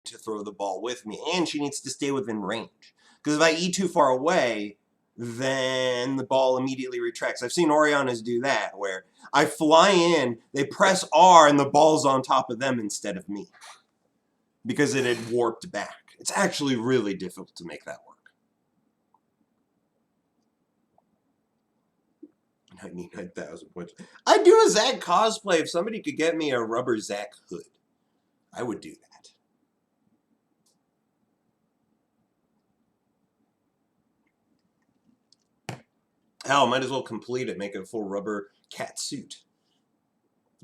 to throw the ball with me, and she needs to stay within range. Because if I eat too far away, then the ball immediately retracts. I've seen Oriana's do that, where I fly in, they press R, and the ball's on top of them instead of me. Because it had warped back. It's actually really difficult to make that work. 99,000 points. I'd do a Zack cosplay if somebody could get me a rubber Zack hood. I would do that. Hell, might as well complete it. Make it a full rubber cat suit.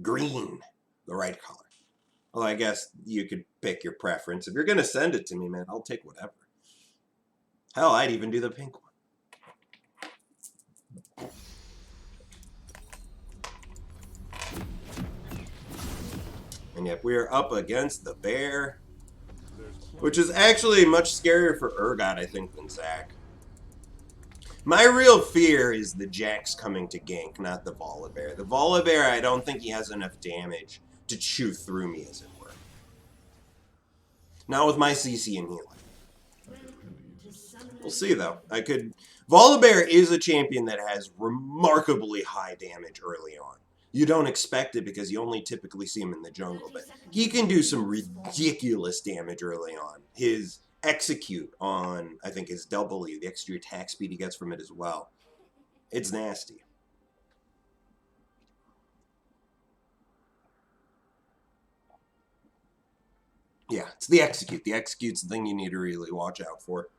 Green. The right color. Although I guess you could pick your preference. If you're going to send it to me, man, I'll take whatever. Hell, I'd even do the pink one. And yet we are up against the bear, which is actually much scarier for Urgot, I think, than Zack. My real fear is the Jax coming to gank, not the Volibear. The Volibear, I don't think he has enough damage to chew through me, as it were. Not with my CC and healing. We'll see, though. Volibear is a champion that has remarkably high damage early on. You don't expect it because you only typically see him in the jungle, but he can do some ridiculous damage early on. His execute on, I think, his W, the extra attack speed he gets from it as well. It's nasty. Yeah, it's the execute. The execute's the thing you need to really watch out for.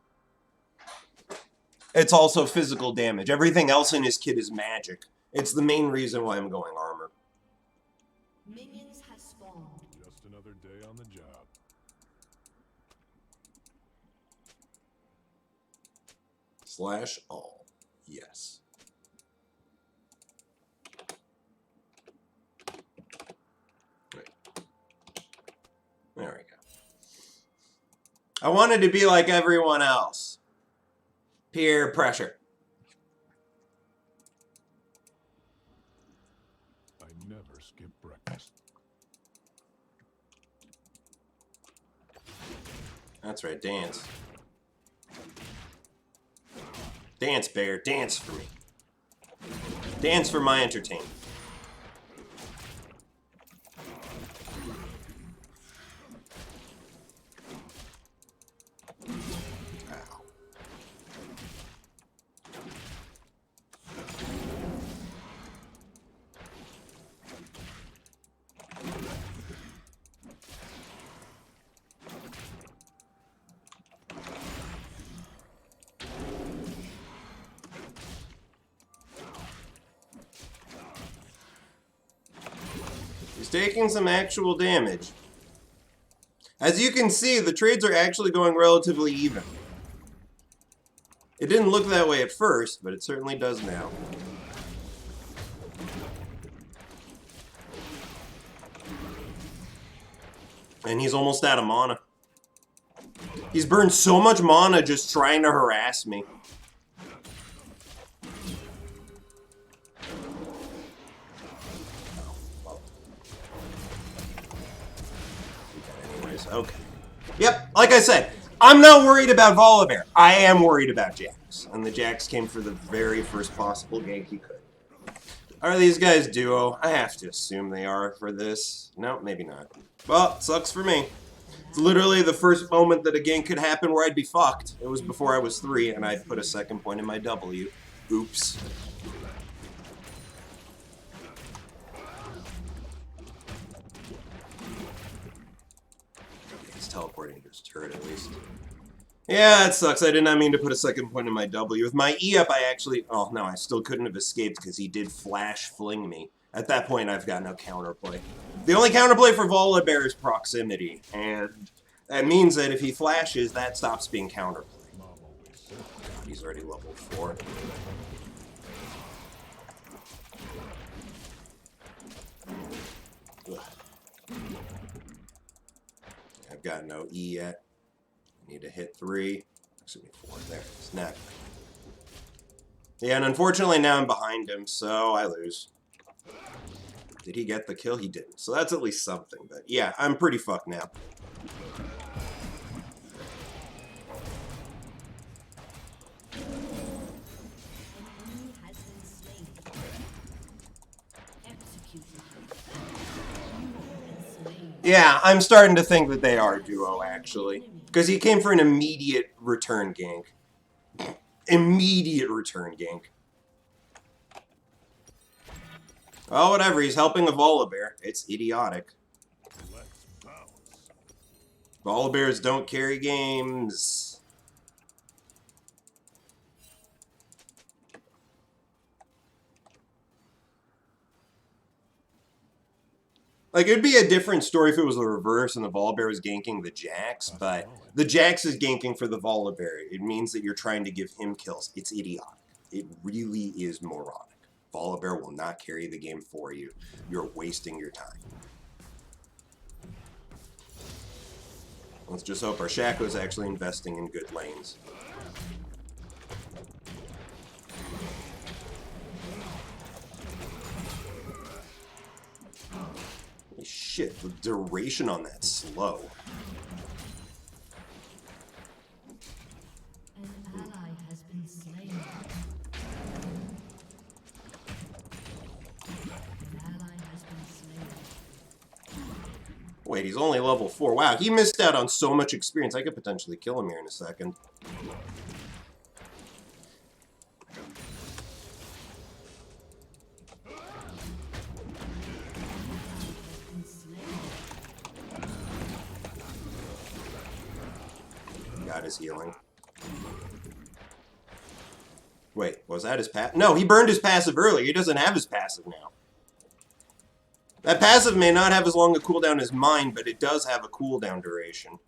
It's also physical damage. Everything else in his kit is magic. It's the main reason why I'm going armor. Minions have spawned. Just another day on the job. Slash all. Yes. Right. There we go. I wanted to be like everyone else. Peer pressure. Never skip breakfast. That's right, dance. Dance, bear, dance for me. Dance for my entertainment. Ow. He's taking some actual damage. As you can see, the trades are actually going relatively even. It didn't look that way at first, but it certainly does now. And he's almost out of mana. He's burned so much mana just trying to harass me. Okay. Yep, like I said, I'm not worried about Volibear. I am worried about Jax. And the Jax came for the very first possible gank he could. Are these guys duo? I have to assume they are for this. No, maybe not. Well, sucks for me. It's literally the first moment that a gank could happen where I'd be fucked. It was before I was 3, and I'd put a second point in my W. Oops. Teleporting to his turret at least. Yeah, it sucks. I did not mean to put a second point in my W. With my E up, I actually... Oh, no, I still couldn't have escaped because he did flash fling me. At that point, I've got no counterplay. The only counterplay for Volibear is proximity, and that means that if he flashes, that stops being counterplay. God, he's already level 4. Ugh. I've got no E yet. I need to hit 3. Excuse me, 4. There. Snap. Yeah, and unfortunately now I'm behind him, so I lose. Did he get the kill? He didn't. So that's at least something. But yeah, I'm pretty fucked now. Yeah, I'm starting to think that they are duo, actually. Because he came for an immediate return gank. Immediate return gank. Oh, whatever, he's helping a Volibear. It's idiotic. Let's bounce. Volibears don't carry games. Like, it'd be a different story if it was the reverse and the Volibear was ganking the Jax, but the Jax is ganking for the Volibear. It means that you're trying to give him kills. It's idiotic. It really is moronic. Volibear will not carry the game for you. You're wasting your time. Let's just hope our Shaco is actually investing in good lanes. Holy shit, the duration on that slow. An ally has been slain. An ally has been slain. Wait, he's only level 4. Wow, he missed out on so much experience. I could potentially kill him here in a second. Got his healing. Wait, was that his passive? No, he burned his passive earlier. He doesn't have his passive now. That passive may not have as long a cooldown as mine, but it does have a cooldown duration.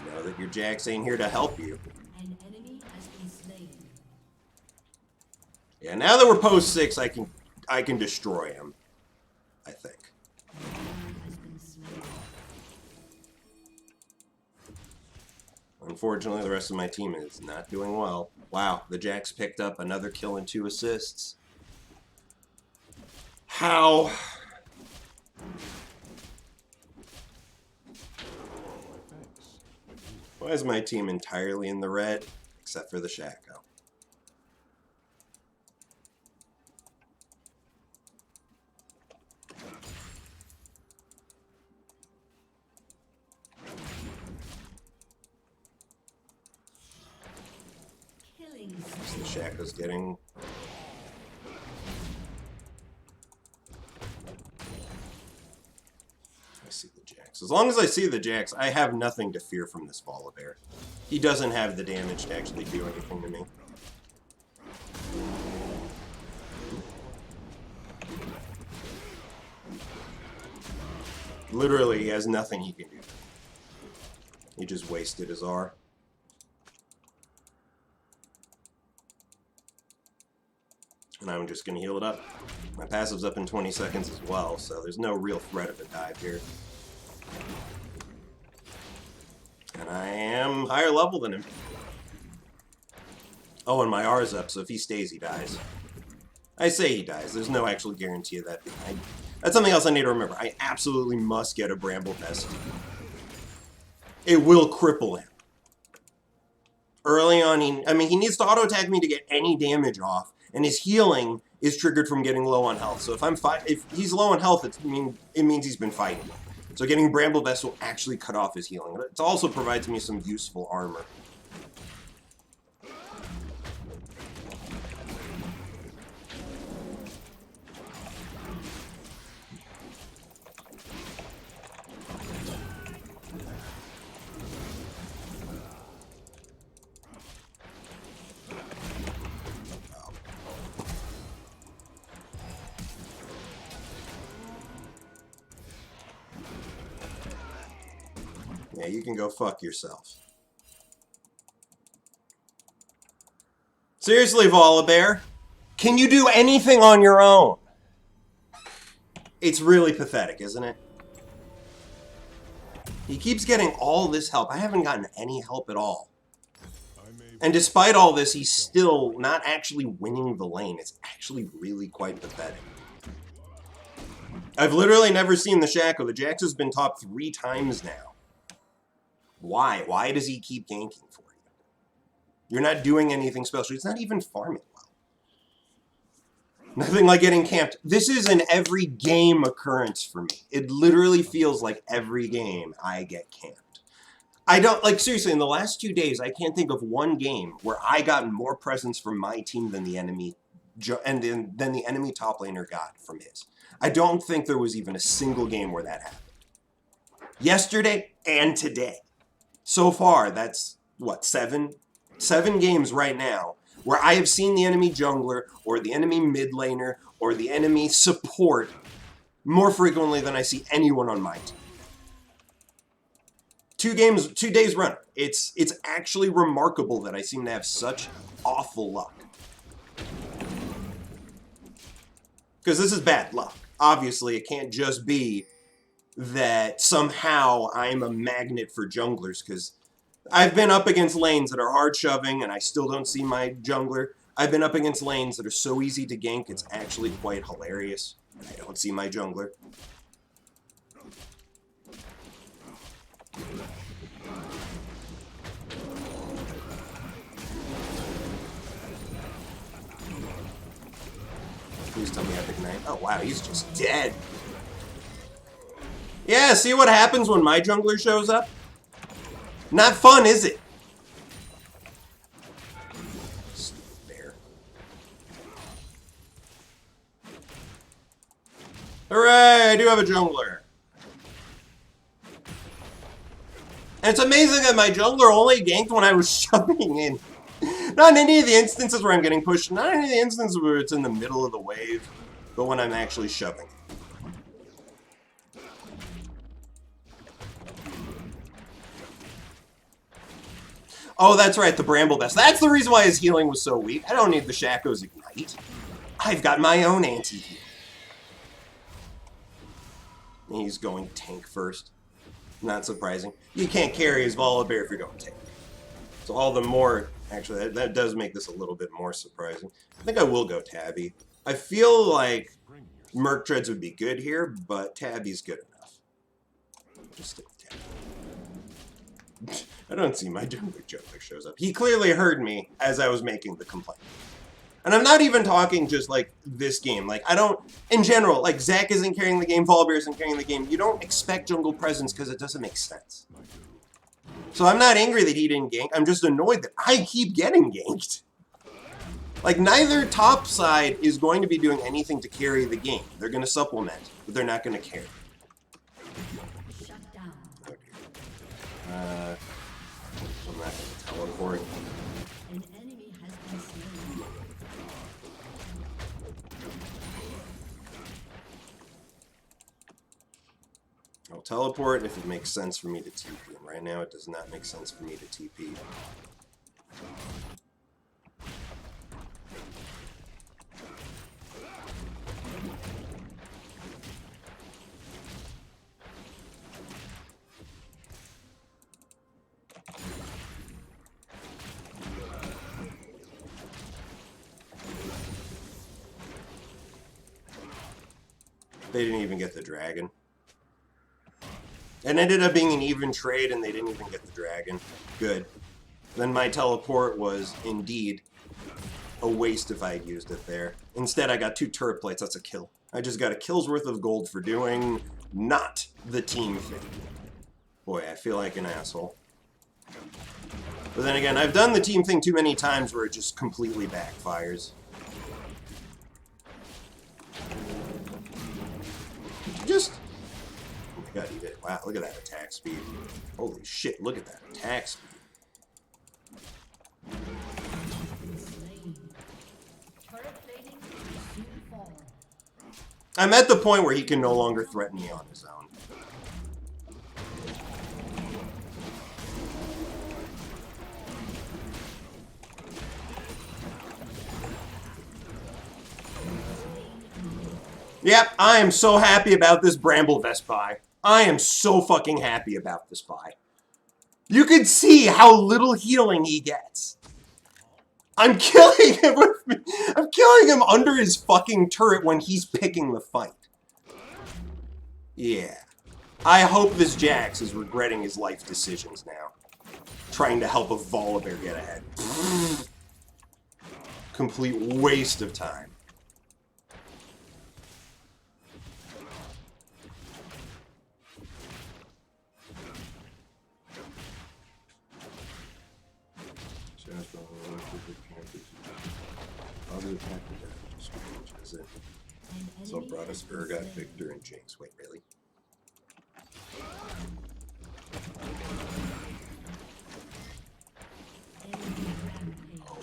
Know that your Jax ain't here to help you. An enemy has been slain. Yeah, now that we're post 6, I can destroy him. I think. An ally has been slain. Unfortunately, the rest of my team is not doing well. Wow, the Jax picked up another kill and 2 assists. How? Thanks. Why is my team entirely in the red? Except for the Shaco. Killing The Shaco's getting... I see the Jax. As long as I see the Jax, I have nothing to fear from this Volibear. He doesn't have the damage to actually do anything to me. Literally, he has nothing he can do. He just wasted his R. And I'm just going to heal it up. My passive's up in 20 seconds as well, so there's no real threat of a dive here. And I am higher level than him. Oh, and my R is up, so if he stays, he dies. I say he dies. There's no actual guarantee of that. That's something else I need to remember. I absolutely must get a Bramble Vest. It will cripple him. Early on, he needs to auto-attack me to get any damage off, and his healing is triggered from getting low on health. So if he's low on health, it means he's been fighting. So getting Bramble Vest will actually cut off his healing. It also provides me some useful armor. Yeah, you can go fuck yourself. Seriously, Volibear, can you do anything on your own? It's really pathetic, isn't it? He keeps getting all this help. I haven't gotten any help at all. And despite all this, he's still not actually winning the lane. It's actually really quite pathetic. I've literally never seen the Shaco. The Jax has been top 3 times now. Why? Why does he keep ganking for you? You're not doing anything special. He's not even farming well. Nothing like getting camped. This is an every game occurrence for me. It literally feels like every game I get camped. I don't, like, seriously, in the last 2 days, I can't think of one game where I got more presents from my team than the enemy, than the enemy top laner got from his. I don't think there was even a single game where that happened. Yesterday and today. So far, that's, what, 7? 7 games right now where I have seen the enemy jungler or the enemy mid laner or the enemy support more frequently than I see anyone on my team. 2 days running. It's actually remarkable that I seem to have such awful luck. Because this is bad luck. Obviously, it can't just be that somehow I'm a magnet for junglers, because I've been up against lanes that are hard shoving and I still don't see my jungler. I've been up against lanes that are so easy to gank, it's actually quite hilarious. I don't see my jungler. Please tell me Epic Knight. Oh wow, he's just dead. Yeah, see what happens when my jungler shows up? Not fun, is it? Stupid bear. Hooray, I do have a jungler. And it's amazing that my jungler only ganked when I was shoving in. Not in any of the instances where I'm getting pushed, not in any of the instances where it's in the middle of the wave, but when I'm actually shoving. Oh, that's right, the Bramble Vest. That's the reason why his healing was so weak. I don't need the Shaco's Ignite. I've got my own anti-heal. He's going tank first. Not surprising. You can't carry his Volibear if you're going tank. So all the more... Actually, that does make this a little bit more surprising. I think I will go Tabby. I feel like Merc Treads would be good here, but Tabby's good enough. Just stick with Tabby. I don't see my jungler shows up. He clearly heard me as I was making the complaint. And I'm not even talking just like this game. Like, I don't, in general, like Zac isn't carrying the game, Volibear isn't carrying the game. You don't expect jungle presence because it doesn't make sense. So I'm not angry that he didn't gank. I'm just annoyed that I keep getting ganked. Like, neither top side is going to be doing anything to carry the game. They're going to supplement, but they're not going to carry. Shut down. Okay. I'm not going to teleport. An enemy has been slain. I'll teleport if it makes sense for me to TP. And right now, it does not make sense for me to TP. They didn't even get the dragon. It ended up being an even trade, and they didn't even get the dragon. Good. Then my teleport was, indeed, a waste if I had used it there. Instead, I got 2 turret plates. That's a kill. I just got a kill's worth of gold for doing not the team thing. Boy, I feel like an asshole. But then again, I've done the team thing too many times where it just completely backfires. Just... Oh my god, he did. Wow, look at that attack speed. Holy shit, look at that attack speed. Slain. Turret plating will soon fall. I'm at the point where he can no longer threaten me on his own. Yep, I am so happy about this Bramble Vest buy. I am so fucking happy about this buy. You can see how little healing he gets. I'm killing him with, I'm killing him under his fucking turret when he's picking the fight. Yeah. I hope this Jax is regretting his life decisions now. Trying to help a Volibear get ahead. Complete waste of time. Other attackers are strange, is it? So Broadus, Urgot, Victor, and Jinx. Wait, really? Oh,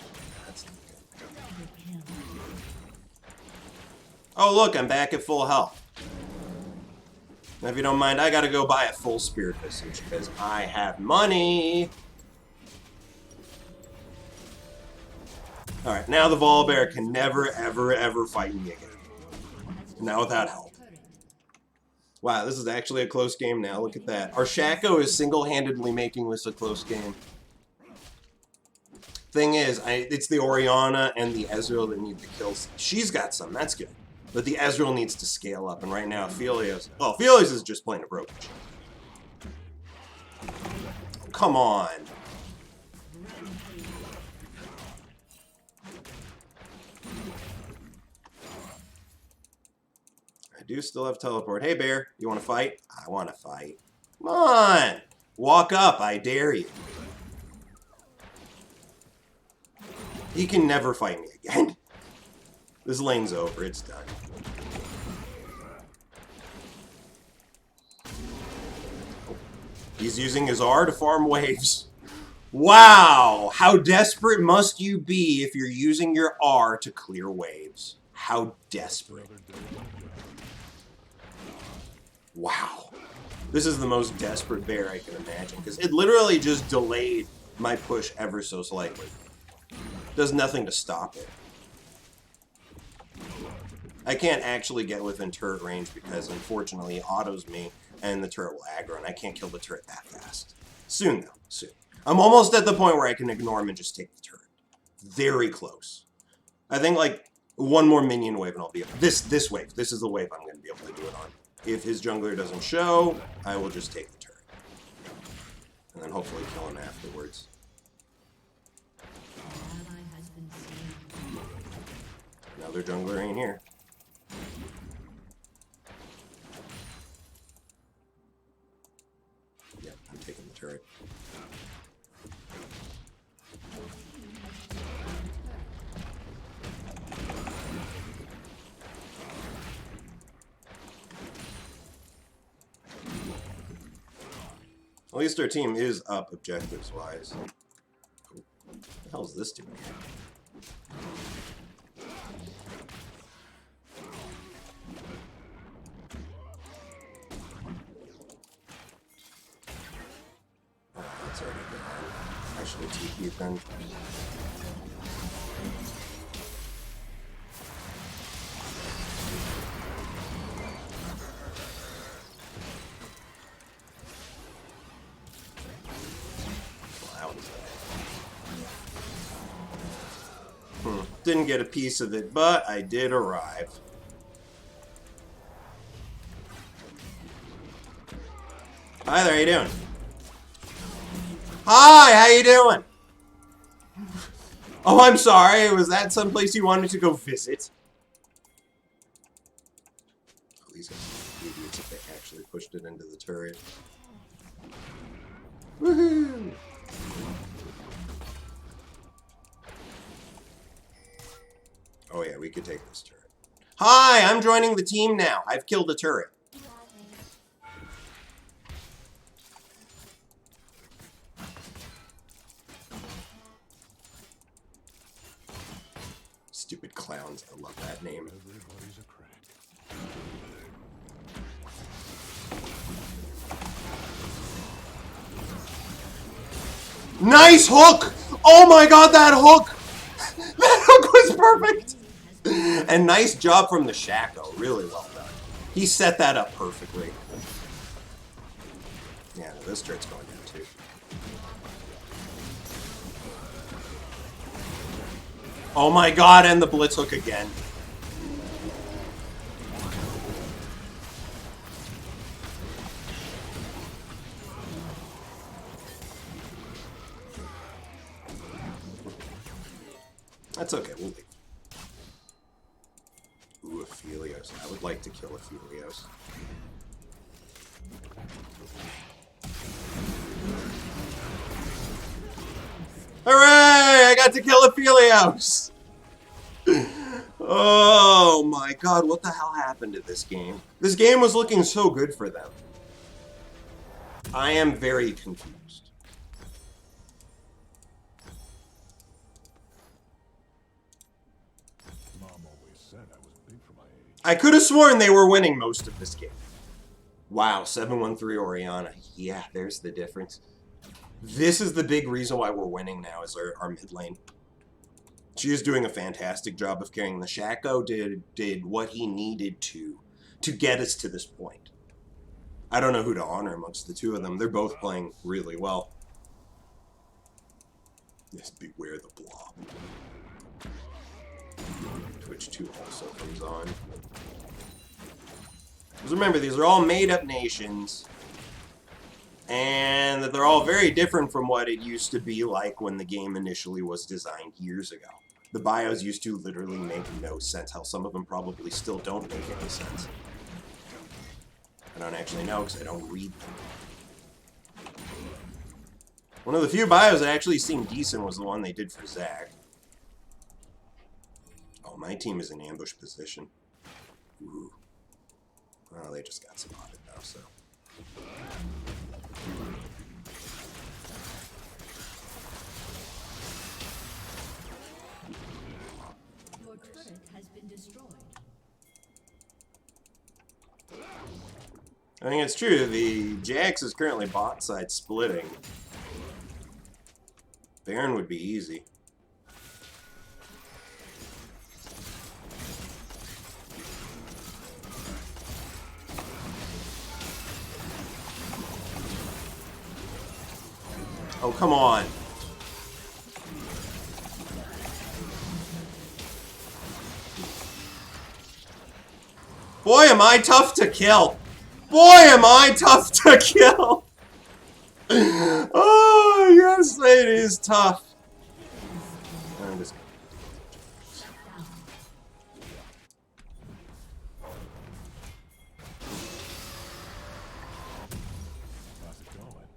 that's not good. Oh, look, I'm back at full health. Now, if you don't mind, I gotta go buy a full Spirit Visage because I have money. Alright, now the Volibear can never, ever, ever fight me again. Now without help. Wow, this is actually a close game now. Look at that. Our Shaco is single-handedly making this a close game. Thing is, it's the Orianna and the Ezreal that need the kills. She's got some, that's good. But the Ezreal needs to scale up, and right now, Aphelios... Oh, Aphelios is just playing a broken. Come on. I do still have teleport. Hey, Bear, you want to fight? I want to fight. Come on! Walk up, I dare you. He can never fight me again. This lane's over, it's done. He's using his R to farm waves. Wow! How desperate must you be if you're using your R to clear waves? How desperate. Wow. This is the most desperate bear I can imagine, because it literally just delayed my push ever so slightly. Does nothing to stop it. I can't actually get within turret range because, unfortunately, it autos me, and the turret will aggro, and I can't kill the turret that fast. Soon, though. Soon. I'm almost at the point where I can ignore him and just take the turret. Very close. I think, like, one more minion wave and I'll be able... This wave. This is the wave I'm going to be able to do it on. If his jungler doesn't show, I will just take the turret. And then hopefully kill him afterwards. Another jungler ain't here. Yep, I'm taking the turret. At least our team is up objectives-wise. What the hell is this doing here? Oh, that's already gone. I should have TP'd then. Didn't get a piece of it, but I did arrive. Hi there, how you doing? Hi, how you doing? Oh, I'm sorry. Was that someplace you wanted to go visit? Oh, these guys are idiots if they actually pushed it into the turret. Woohoo! Oh yeah, we could take this turret. Hi, I'm joining the team now. I've killed a turret. Stupid clowns. I love that name. Everybody's a crack. Nice hook! Oh my god, that hook! That hook was perfect! And nice job from the Shaco. Really well done. He set that up perfectly. Yeah, no, this turret's going down too. Oh my god, and the blitz hook again. That's okay, we'll leave. Ooh, Aphelios. I would like to kill Aphelios. Hooray! I got to kill Aphelios! Oh my god, what the hell happened to this game? This game was looking so good for them. I am very confused. Mom always said I was big for my age. I could have sworn they were winning most of this game. Wow, 7-1-3 Oriana. Yeah, there's the difference. This is the big reason why we're winning now, is our mid lane. She is doing a fantastic job of carrying. The Shaco did what he needed to get us to this point. I don't know who to honor amongst the two of them. They're both playing really well. Yes, beware the blob. Twitch 2 also comes on. Because remember, these are all made-up nations. And that they're all very different from what it used to be like when the game initially was designed years ago. The bios used to literally make no sense. Hell, some of them probably still don't make any sense. I don't actually know because I don't read them. One of the few bios that actually seemed decent was the one they did for Zach. Oh, my team is in ambush position. Ooh. Well, they just got spotted now, so... Your turret has been destroyed. I think it's true. The Jax is currently bot side splitting. Baron would be easy. Oh, come on. Boy, am I tough to kill. Boy, am I tough to kill. Oh, yes, it is tough. I'm just... How's it going?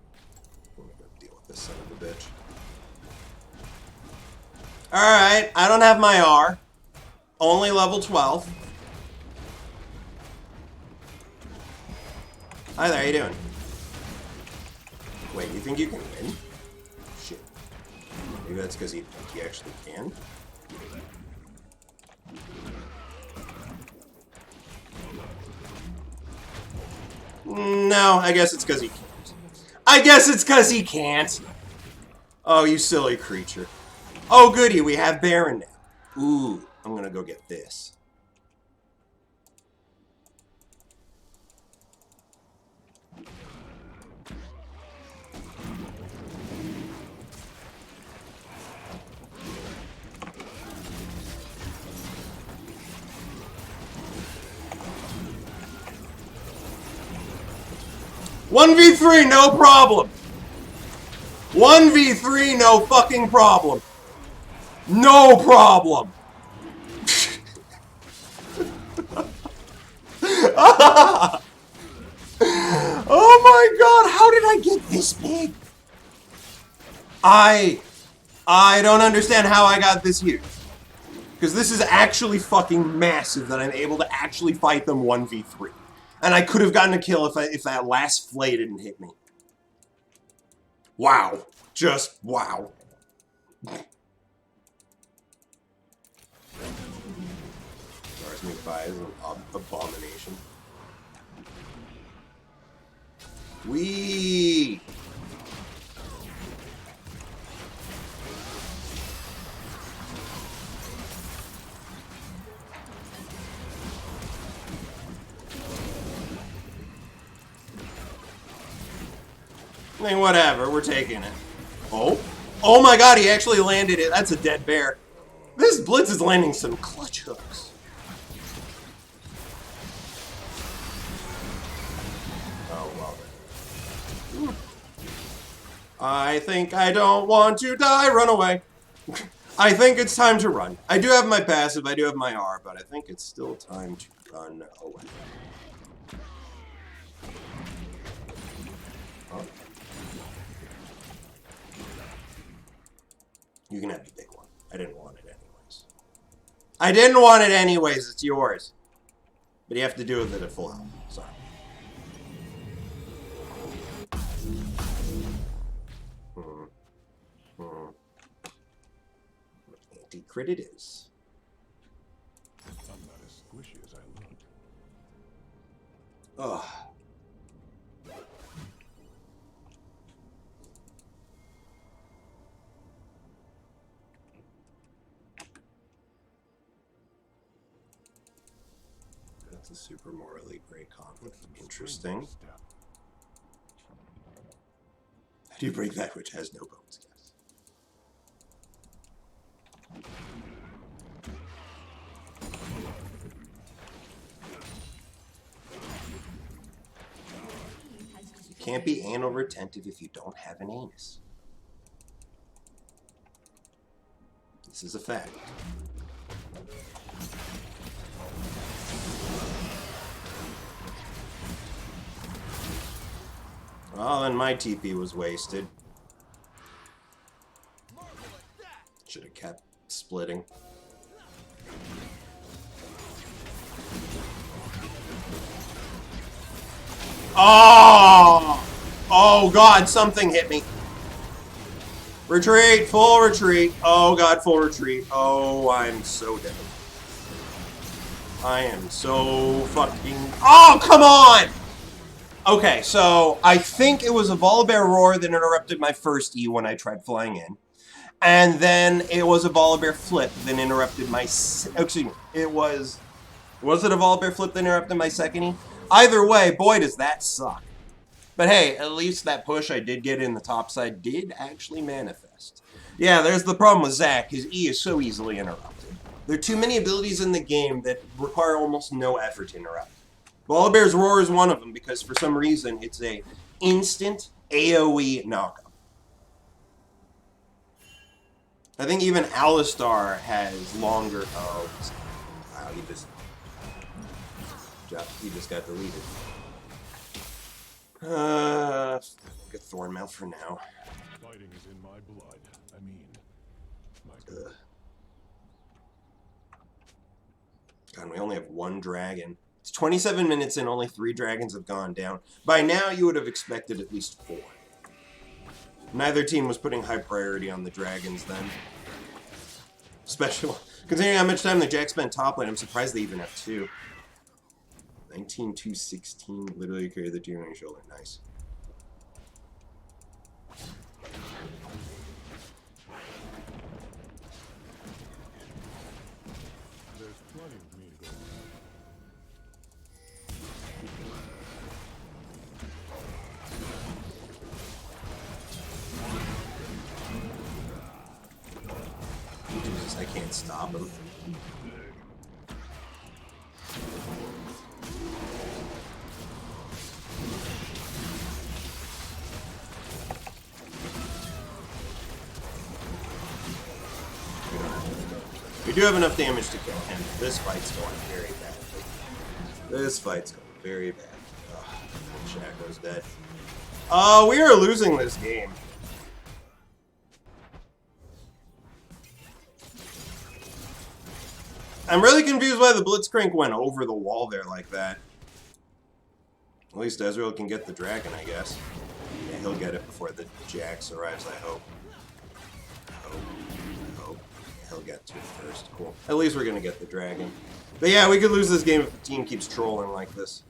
I'm gonna deal with this son of a bitch. Alright, I don't have my R. Only level 12. Hi there, how you doing? Wait, you think you can win? Shit. Maybe that's because he actually can? No, I guess it's because he can't. I guess it's because he can't! Oh, you silly creature. Oh, goody, we have Baron now. Ooh, I'm gonna go get this. One v 3, no problem. 1v3, no fucking problem. No problem. Oh my god, how did I get this big? I don't understand how I got this huge. Because this is actually fucking massive that I'm able to actually fight them 1v3. And I could have gotten a kill if that last flay didn't hit me. Wow. Just wow. Stars move by is an abomination. Wee. I mean, whatever, we're taking it. Oh? Oh my god, he actually landed it. That's a dead bear. This Blitz is landing some clutch hooks. Oh, well then. I think I don't want to die. Run away. I think it's time to run. I do have my passive, I do have my R, but I think it's still time to run away. Oh. You can have the big one. didn't want it anyways. I didn't want it anyways. It's yours. But you have to do with it at full health. Sorry. Anti-crit it is. I'm not as squishy as I look. Ugh. That's a super morally great conflict. Interesting. How do you break that which has no bones? Yes. You can't be anal retentive if you don't have an anus. This is a fact. Well, then my TP was wasted. Should have kept splitting. Oh! Oh god, something hit me. Retreat, full retreat. Oh god, full retreat. Oh, I'm so dead. I am so fucking... Oh, come on! Okay, so I think it was a Volibear roar that interrupted my first E when I tried flying in. And then it was a Volibear flip that interrupted my... Excuse me, it was... Was it a Volibear flip that interrupted my second E? Either way, boy, does that suck. But hey, at least that push I did get in the top side did actually manifest. Yeah, there's the problem with Zac. His E is so easily interrupted. There are too many abilities in the game that require almost no effort to interrupt. Volibear's Roar is one of them because for some reason it's a instant AoE knockup. I think even Alistar has longer... Oh, wow, he just got deleted. Good Thornmouth for now. Fighting is in my blood. I mean, my God, we only have one dragon. It's 27 minutes and only 3 dragons have gone down. By now, you would have expected at least 4. Neither team was putting high priority on the dragons then. Especially considering how much time the Jack spent top lane, I'm surprised they even have 2. 19-2-16, literally carry the team on your shoulder. Nice. There's plenty of me to go. Jesus, I can't stop him. We do have enough damage to kill him. This fight's going very badly. This fight's going very bad. Ugh, Shaco's dead. We are losing this game. I'm really confused why the Blitzcrank went over the wall there like that. At least Ezreal can get the dragon, I guess. Yeah, he'll get it before the Jax arrives, I hope. I hope. He'll get to it first. Cool. At least we're gonna get the dragon. But yeah, we could lose this game if the team keeps trolling like this.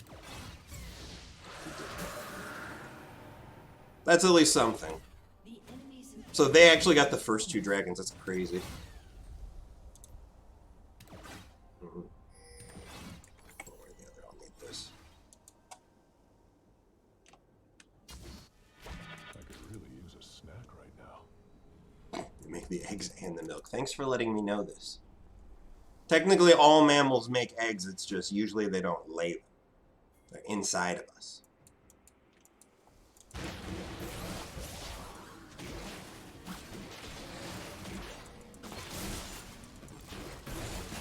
That's at least something. So they actually got the first 2 dragons. That's crazy. I'll need this. I could really use a snack right now. They make the eggs and the milk. Thanks for letting me know this. Technically, all mammals make eggs. It's just usually they don't lay them. They're inside of us.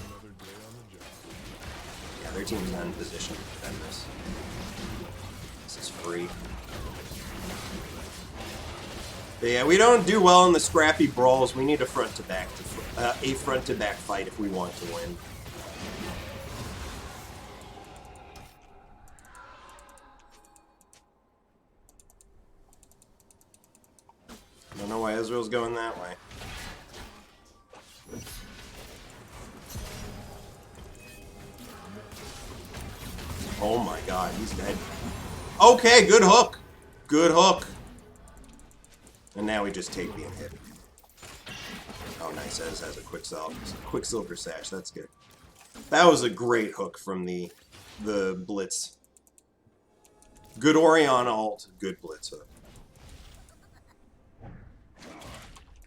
Another day on the job. Yeah, their team's not in position to defend this. This is free. But yeah, we don't do well in the scrappy brawls. We need a front to back to front. a front-to-back fight if we want to win. I don't know why Ezreal's going that way. Oh my god, he's dead. Okay, good hook. Good hook. And now we just take the hit. Oh, nice. Ez has a Quicksilver Sash. That's good. That was a great hook from the Blitz. Good Orion ult. Good Blitz hook.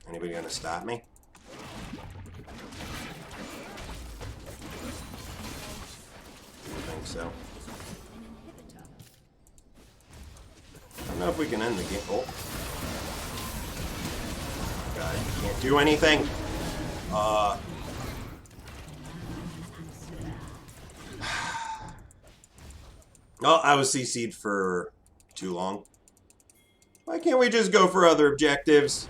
Anybody gonna stop me? I think so. I don't know if we can end the game. Oh. God, can't do anything. Oh, I was CC'd for too long. Why can't we just go for other objectives?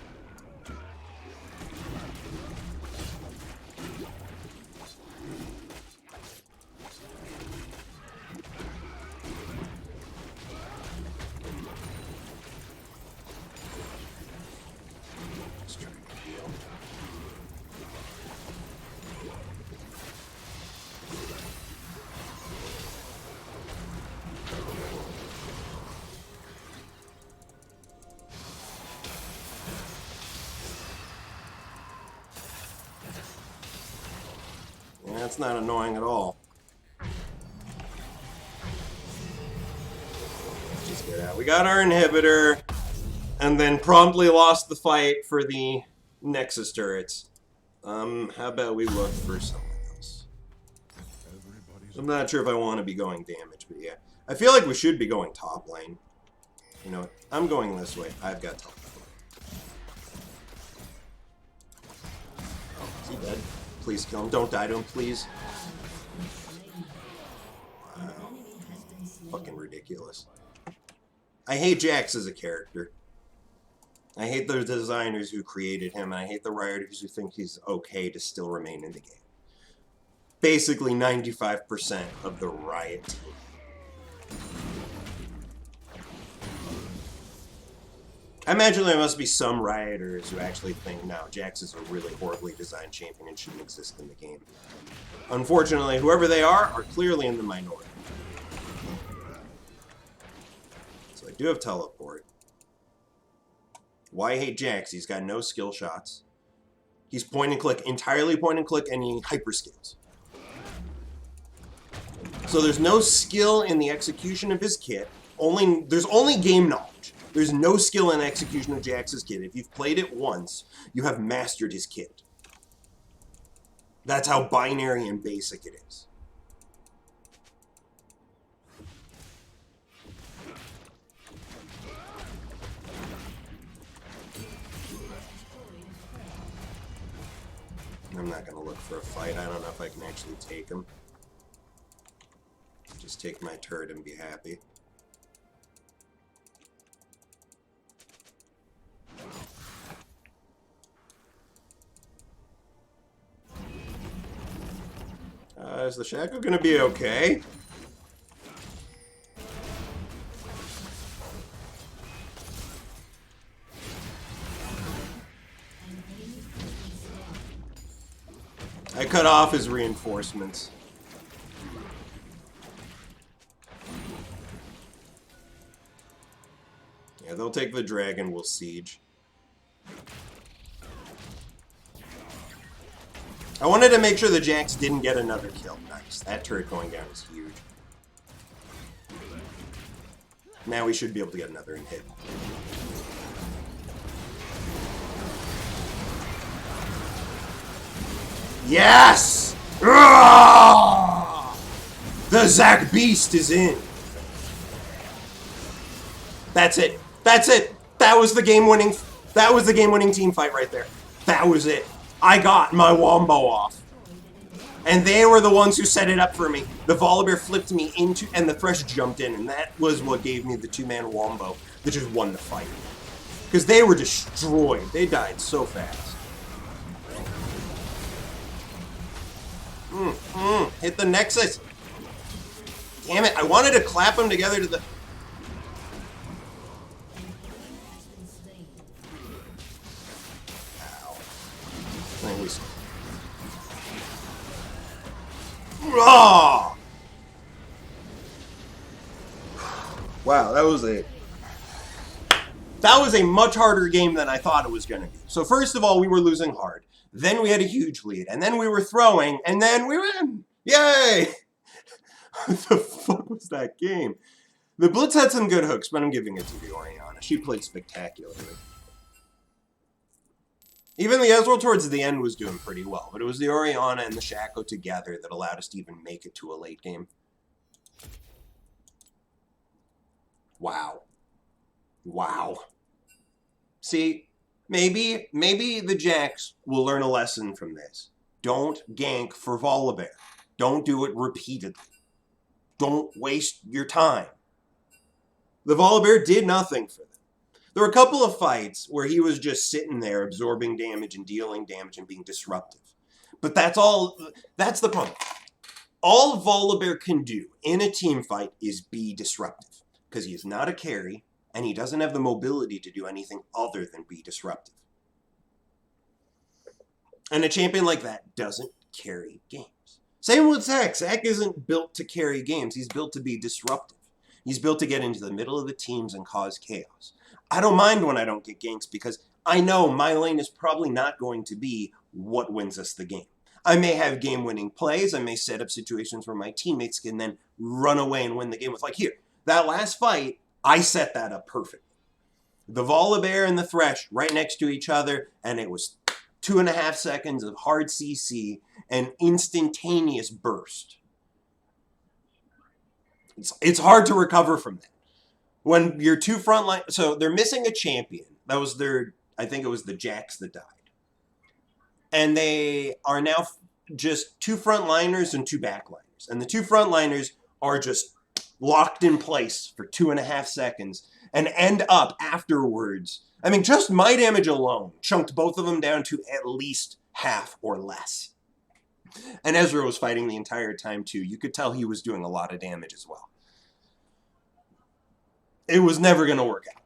That's not annoying at all. Just get out. We got our inhibitor, and then promptly lost the fight for the Nexus turrets. How about we look for something else? I'm not sure if I want to be going damage, but yeah. I feel like we should be going top lane. You know what? I'm going this way. I've got top lane. Oh, is he dead? Please kill him. Don't die to him, please. Wow. Fucking ridiculous. I hate Jax as a character. I hate the designers who created him, and I hate the writers who think he's okay to still remain in the game. Basically 95% of the Riot team. I imagine there must be some rioters who actually think, no, Jax is a really horribly designed champion and shouldn't exist in the game. Unfortunately, whoever they are clearly in the minority. So I do have teleport. Why hate Jax? He's got no skill shots. He's point and click, entirely point and click, and he hyper skills. So there's no skill in the execution of his kit. There's only game knowledge. There's no skill in execution of Jax's kit. If you've played it once, you have mastered his kit. That's how binary and basic it is. I'm not going to look for a fight. I don't know if I can actually take him. Just take my turret and be happy. Is the Shaco going to be okay? I cut off his reinforcements. Yeah, they'll take the dragon, we'll siege. I wanted to make sure the Jax didn't get another kill. Nice. That turret going down is huge. Now we should be able to get another hit. Yes! The Zac Beast is in. That's it. That's it. That was the game-winning. That was the game-winning team fight right there. That was it. I got my wombo off. And they were the ones who set it up for me. The Volibear flipped me into, and the Thresh jumped in, and that was what gave me the two-man wombo that just won the fight. Because they were destroyed. They died so fast. Hit the Nexus. Damn it, I wanted to clap them together to the... Ow. At least... Oh! Wow, that was a much harder game than I thought it was going to be. So first of all, we were losing hard. Then we had a huge lead. And then we were throwing. And then we win. Yay! What the fuck was that game? The Blitz had some good hooks, but I'm giving it to the Oriana. She played spectacularly. Even the Ezreal towards the end was doing pretty well. But it was the Oriana and the Shaco together that allowed us to even make it to a late game. Wow. Wow. See, maybe the Jax will learn a lesson from this. Don't gank for Volibear. Don't do it repeatedly. Don't waste your time. The Volibear did nothing for them. There were a couple of fights where he was just sitting there absorbing damage and dealing damage and being disruptive. But that's the problem. All Volibear can do in a team fight is be disruptive. Because he is not a carry, and he doesn't have the mobility to do anything other than be disruptive. And a champion like that doesn't carry games. Same with Zac. Zac isn't built to carry games. He's built to be disruptive. He's built to get into the middle of the teams and cause chaos. I don't mind when I don't get ganks because I know my lane is probably not going to be what wins us the game. I may have game-winning plays. I may set up situations where my teammates can then run away and win the game with, like, here, that last fight, I set that up perfectly. The Volibear and the Thresh right next to each other, and it was 2.5 seconds of hard CC and instantaneous burst. It's hard to recover from that. When your two front line, so they're missing a champion. That was I think it was the Jax that died. And they are now just 2 frontliners and 2 backliners. And the 2 frontliners are just locked in place for 2.5 seconds and end up afterwards. I mean, just my damage alone chunked both of them down to at least half or less. And Ezra was fighting the entire time too. You could tell he was doing a lot of damage as well. It was never going to work out.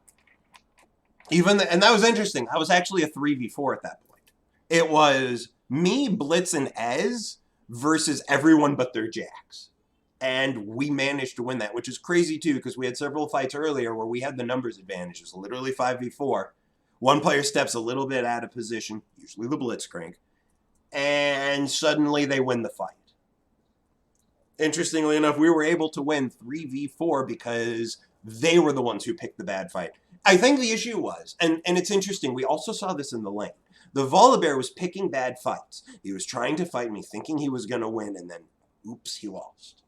And that was interesting. I was actually a 3v4 at that point. It was me, Blitz, and Ez versus everyone but their Jax. And we managed to win that, which is crazy too, because we had several fights earlier where we had the numbers advantage. It was literally 5v4. One player steps a little bit out of position, usually the Blitzcrank, and suddenly they win the fight. Interestingly enough, we were able to win 3v4 because they were the ones who picked the bad fight. I think the issue was, and it's interesting, we also saw this in the lane. The Volibear was picking bad fights. He was trying to fight me, thinking he was going to win, and then, oops, he lost.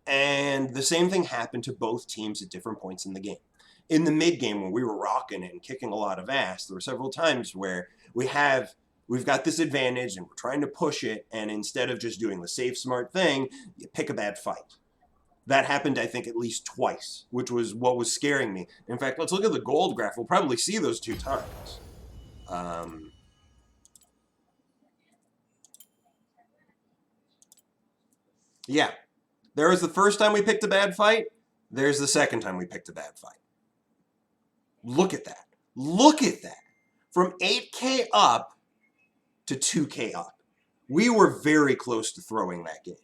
And the same thing happened to both teams at different points in the game. In the mid game, when we were rocking and kicking a lot of ass, there were several times where we've got this advantage and we're trying to push it, and instead of just doing the safe, smart thing, you pick a bad fight. That happened, I think, at least twice, which was what was scaring me. In fact, let's look at the gold graph. We'll probably see those 2 times. Yeah. There was the first time we picked a bad fight. There's the second time we picked a bad fight. Look at that. Look at that. From 8K up to 2K up. We were very close to throwing that game.